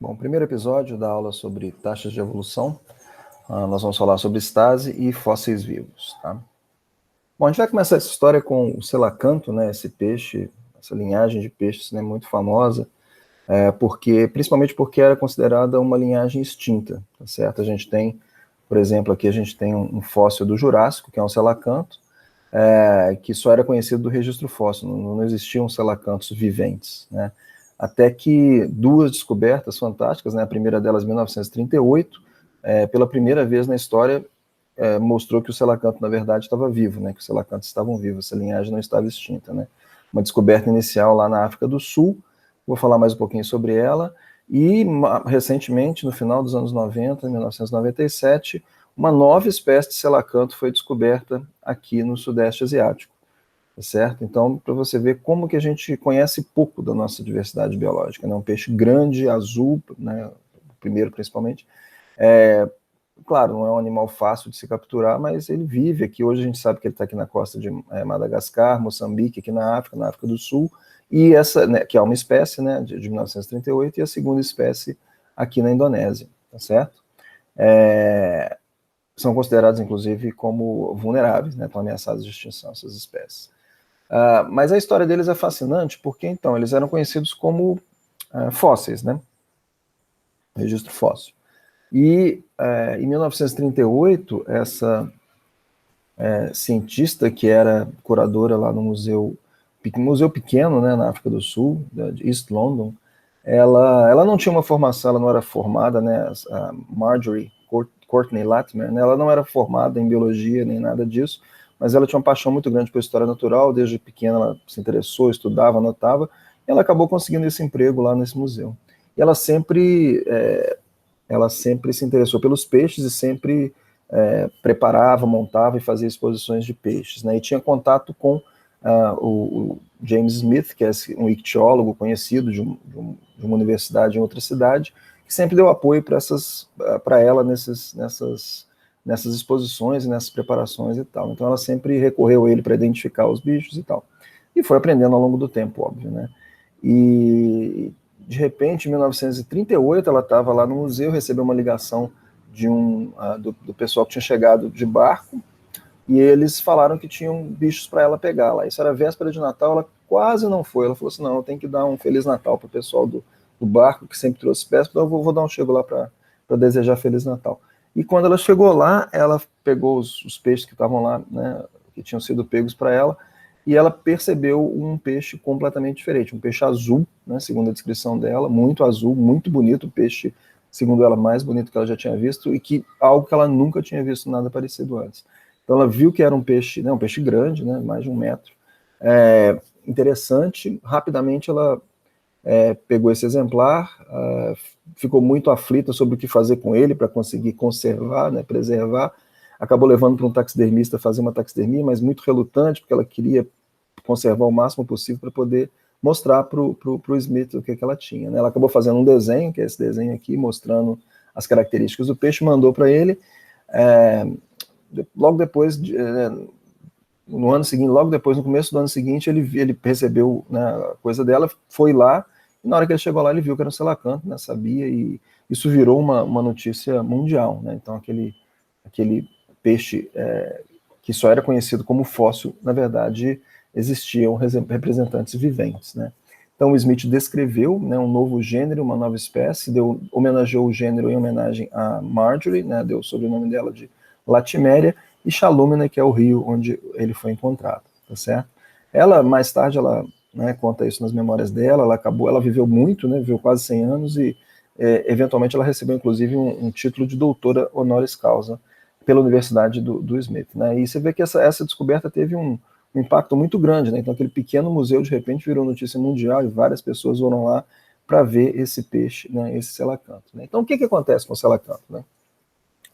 Bom, primeiro episódio da aula sobre taxas de evolução, nós vamos falar sobre estase e fósseis vivos, tá? Bom, a gente vai começar essa história com o selacanto, né, esse peixe, essa linhagem de peixes, né, muito famosa, principalmente porque era considerada uma linhagem extinta, tá certo? A gente tem, por exemplo, aqui a gente tem um fóssil do Jurássico, que é um selacanto, que só era conhecido do registro fóssil, não existiam selacantos viventes, né? Até que duas descobertas fantásticas, né? A primeira delas em 1938, pela primeira vez na história, mostrou que o selacanto, na verdade, estava vivo, né? Que os selacantos estavam vivos, essa linhagem não estava extinta, né? Uma descoberta inicial lá na África do Sul, vou falar mais um pouquinho sobre ela, e recentemente, no final dos anos 90, em 1997, uma nova espécie de selacanto foi descoberta aqui no Sudeste Asiático, tá certo? Então, para você ver como que a gente conhece pouco da nossa diversidade biológica, né? Um peixe grande, azul, né? O primeiro principalmente, claro, não é um animal fácil de se capturar, mas ele vive aqui. Hoje a gente sabe que ele está aqui na costa de Madagascar, Moçambique, aqui na África do Sul, e essa, né, que é uma espécie, né, de 1938, e a segunda espécie aqui na Indonésia, tá certo? São considerados, inclusive, como vulneráveis, né, estão ameaçados de extinção, essas espécies. Mas a história deles é fascinante, porque, então, eles eram conhecidos como fósseis, né, registro fóssil. E em 1938, essa cientista que era curadora lá no museu pequeno, né, na África do Sul, de East London, ela não tinha uma formação, ela não era formada, né, a Marjorie Courtney Latimer, né, ela não era formada em biologia nem nada disso, mas ela tinha uma paixão muito grande por história natural, desde pequena ela se interessou, estudava, anotava, e ela acabou conseguindo esse emprego lá nesse museu. E ela sempre se interessou pelos peixes e sempre preparava, montava e fazia exposições de peixes, né? E tinha contato com o James Smith, que é um ictiólogo conhecido de uma universidade em outra cidade, que sempre deu apoio para ela nessas exposições e nessas preparações e tal. Então ela sempre recorreu a ele para identificar os bichos e tal. E foi aprendendo ao longo do tempo, óbvio, né? E de repente, em 1938, ela estava lá no museu, recebeu uma ligação do pessoal que tinha chegado de barco, e eles falaram que tinham bichos para ela pegar lá. Isso era véspera de Natal, ela quase não foi. Ela falou assim, não, eu tenho que dar um Feliz Natal para o pessoal do barco, que sempre trouxe peças, então eu vou dar um chego lá para desejar Feliz Natal. E quando ela chegou lá, ela pegou os peixes que estavam lá, né, que tinham sido pegos para ela, e ela percebeu um peixe completamente diferente, um peixe azul, né, segundo a descrição dela, muito azul, muito bonito, o peixe, segundo ela, mais bonito que ela já tinha visto, e algo que ela nunca tinha visto nada parecido antes. Então ela viu que era um peixe, né, um peixe grande, né, mais de 1 metro, interessante. Rapidamente ela pegou esse exemplar, ficou muito aflita sobre o que fazer com ele para conseguir conservar, né, preservar. Acabou levando para um taxidermista fazer uma taxidermia, mas muito relutante, porque ela queria conservar o máximo possível para poder mostrar para o Smith o que ela tinha, né? Ela acabou fazendo um desenho, que é esse desenho aqui, mostrando as características do peixe, mandou para ele. Logo depois, no ano seguinte, logo depois, no começo do ano seguinte, ele recebeu, né, a coisa dela, foi lá, e na hora que ele chegou lá, ele viu que era um selacanto, né, sabia, e isso virou uma notícia mundial, né? Então aquele peixe que só era conhecido como fóssil, na verdade, existiam representantes viventes, né? Então o Smith descreveu, né, um novo gênero, uma nova espécie, homenageou o gênero em homenagem a Marjorie, né, deu o sobrenome dela de Latiméria, e Chalumina, que é o rio onde ele foi encontrado, tá certo? Ela, mais tarde, ela, né, conta isso nas memórias dela, ela viveu muito, né, viveu quase 100 anos, e eventualmente ela recebeu, inclusive, um título de doutora honoris causa pela Universidade do Smith, né? E você vê que essa descoberta teve um impacto muito grande, né? Então aquele pequeno museu de repente virou notícia mundial e várias pessoas foram lá para ver esse peixe, né? Esse selacanto, né? Então o que acontece com o selacanto, né?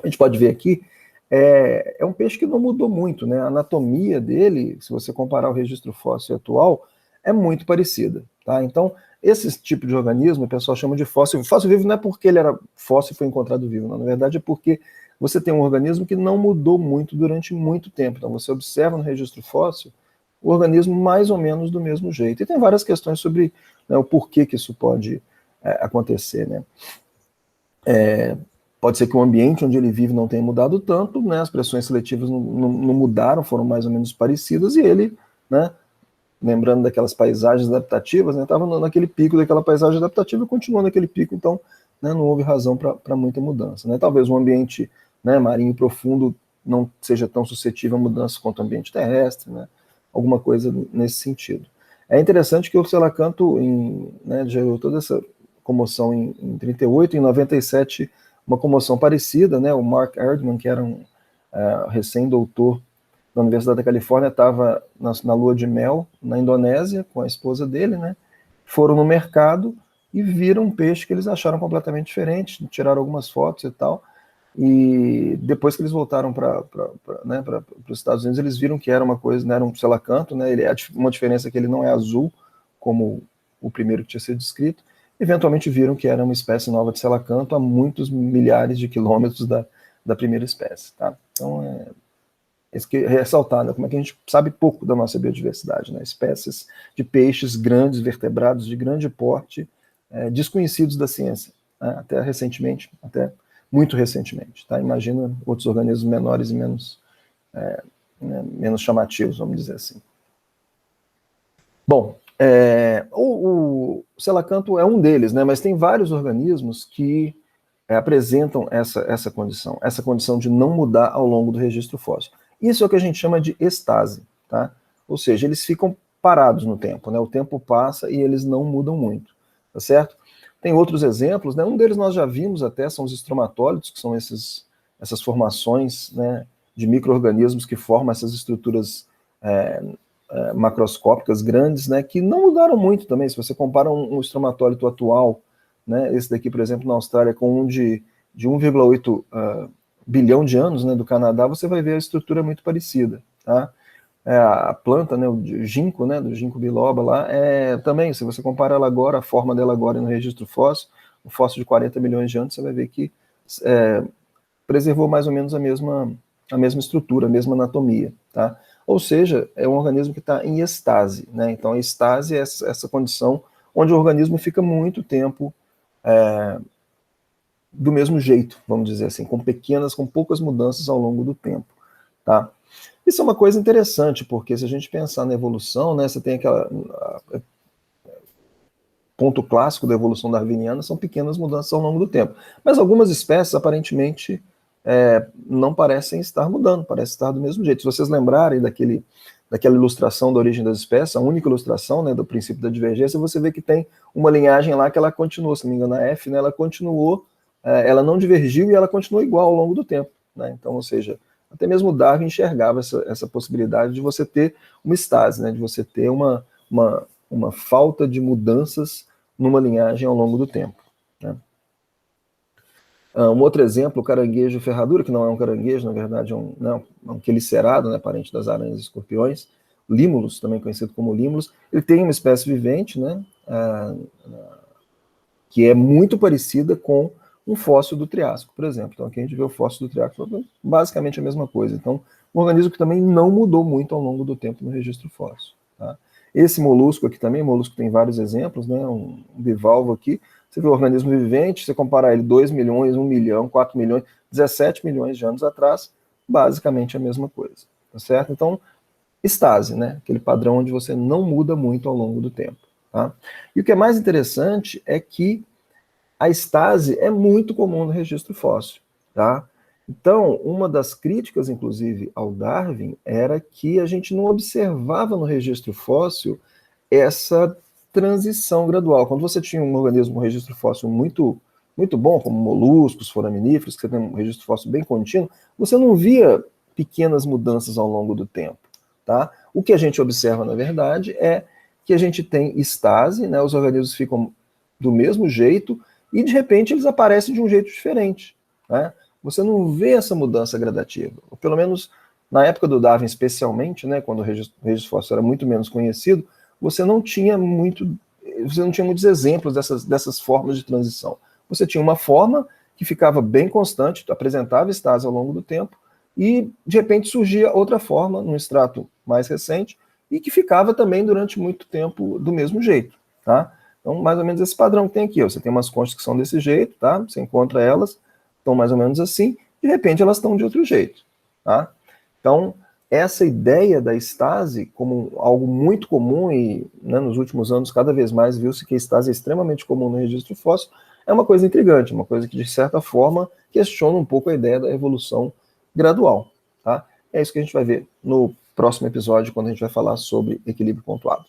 A gente pode ver aqui, é um peixe que não mudou muito, né? A anatomia dele, se você comparar o registro fóssil atual, é muito parecida, tá? Então esse tipo de organismo o pessoal chama de fóssil. Fóssil vivo não é porque ele era fóssil e foi encontrado vivo, não. Na verdade é porque você tem um organismo que não mudou muito durante muito tempo. Então você observa no registro fóssil o organismo mais ou menos do mesmo jeito. E tem várias questões sobre, né, o porquê que isso pode acontecer, né? Pode ser que o ambiente onde ele vive não tenha mudado tanto, né? As pressões seletivas não mudaram, foram mais ou menos parecidas, e ele, né, lembrando daquelas paisagens adaptativas, né, estava naquele pico daquela paisagem adaptativa e continuou naquele pico, então, né, não houve razão para muita mudança, né? Talvez um ambiente, né, marinho profundo não seja tão suscetível a mudanças quanto o ambiente terrestre, né? Alguma coisa nesse sentido. É interessante que o selacanto, né, gerou toda essa comoção em 38, em 97, uma comoção parecida, né? O Mark Erdman, que era um recém-doutor da Universidade da Califórnia, estava na lua de mel na Indonésia com a esposa dele, né? Foram no mercado e viram um peixe que eles acharam completamente diferente, tiraram algumas fotos e tal, e depois que eles voltaram para né, os Estados Unidos, eles viram que era uma coisa, né, era um selacanto, né? Uma diferença é que ele não é azul, como o primeiro que tinha sido descrito. Eventualmente viram que era uma espécie nova de selacanto a muitos milhares de quilômetros da primeira espécie, tá? Então, isso que ressaltar, né, como é que a gente sabe pouco da nossa biodiversidade, né? Espécies de peixes grandes, vertebrados de grande porte, desconhecidos da ciência, né? Até recentemente, até muito recentemente, tá? Imagina outros organismos menores e menos chamativos, vamos dizer assim. Bom, o selacanto é um deles, né? Mas tem vários organismos que apresentam essa condição de não mudar ao longo do registro fóssil. Isso é o que a gente chama de estase, tá? Ou seja, eles ficam parados no tempo, né? O tempo passa e eles não mudam muito, tá certo? Tem outros exemplos, né? Um deles nós já vimos até, são os estromatólitos, que são essas formações, né, de micro-organismos que formam essas estruturas macroscópicas grandes, né, que não mudaram muito também. Se você compara um estromatólito atual, né, esse daqui, por exemplo, na Austrália, com um de 1,8 bilhão de anos, né, do Canadá, você vai ver a estrutura muito parecida, tá? A planta, né, o ginkgo, né, do ginkgo biloba lá, também, se você compara ela agora, a forma dela agora no registro fóssil, o fóssil de 40 milhões de anos, você vai ver que preservou mais ou menos a mesma estrutura, a mesma anatomia, tá? Ou seja, é um organismo que está em estase, né? Então, a estase é essa condição onde o organismo fica muito tempo do mesmo jeito, vamos dizer assim, com poucas mudanças ao longo do tempo, tá? Isso é uma coisa interessante, porque se a gente pensar na evolução, né, você tem ponto clássico da evolução darwiniana, são pequenas mudanças ao longo do tempo. Mas algumas espécies, aparentemente, não parecem estar mudando, parecem estar do mesmo jeito. Se vocês lembrarem daquela ilustração da origem das espécies, a única ilustração, né, do princípio da divergência, você vê que tem uma linhagem lá que ela continuou, se não me engano, a F, né, ela continuou, ela não divergiu e ela continuou igual ao longo do tempo, né? Então, ou seja, até mesmo Darwin enxergava essa possibilidade de você ter uma estase, né, de você ter uma falta de mudanças numa linhagem ao longo do tempo, né? Um outro exemplo, o caranguejo ferradura, que não é um caranguejo, na verdade é um quelicerado, né, parente das aranhas e escorpiões, límulos, também conhecido como límulos. Ele tem uma espécie vivente, né, que é muito parecida com um fóssil do Triássico, por exemplo. Então aqui a gente vê o fóssil do Triássico, basicamente a mesma coisa. Então, um organismo que também não mudou muito ao longo do tempo no registro fóssil, tá? Esse molusco aqui também, molusco tem vários exemplos, né, um bivalvo aqui, você vê o organismo vivente, você comparar ele 2 milhões, 1 milhão, 4 milhões, 17 milhões de anos atrás, basicamente a mesma coisa, tá certo? Então, estase, né, aquele padrão onde você não muda muito ao longo do tempo, tá? E o que é mais interessante é que a estase é muito comum no registro fóssil, tá? Então, uma das críticas, inclusive, ao Darwin era que a gente não observava no registro fóssil essa transição gradual. Quando você tinha um organismo com registro fóssil muito bom, como moluscos, foraminíferos, que você tem um registro fóssil bem contínuo, você não via pequenas mudanças ao longo do tempo, tá? O que a gente observa, na verdade, é que a gente tem estase, né? Os organismos ficam do mesmo jeito e, de repente, eles aparecem de um jeito diferente, né? Você não vê essa mudança gradativa, ou pelo menos na época do Darwin, especialmente, né, quando o registro fóssil era muito menos conhecido, você não tinha muitos exemplos dessas formas de transição. Você tinha uma forma que ficava bem constante, apresentava estase ao longo do tempo, e de repente surgia outra forma, num extrato mais recente, e que ficava também durante muito tempo do mesmo jeito, tá? Então, mais ou menos esse padrão que tem aqui, ó. Você tem umas conchas que são desse jeito, tá? Você encontra elas, estão mais ou menos assim, de repente elas estão de outro jeito, tá? Então, essa ideia da estase como algo muito comum e, né, nos últimos anos cada vez mais viu-se que a estase é extremamente comum no registro fóssil, é uma coisa intrigante, uma coisa que de certa forma questiona um pouco a ideia da evolução gradual, tá? É isso que a gente vai ver no próximo episódio, quando a gente vai falar sobre equilíbrio pontuado.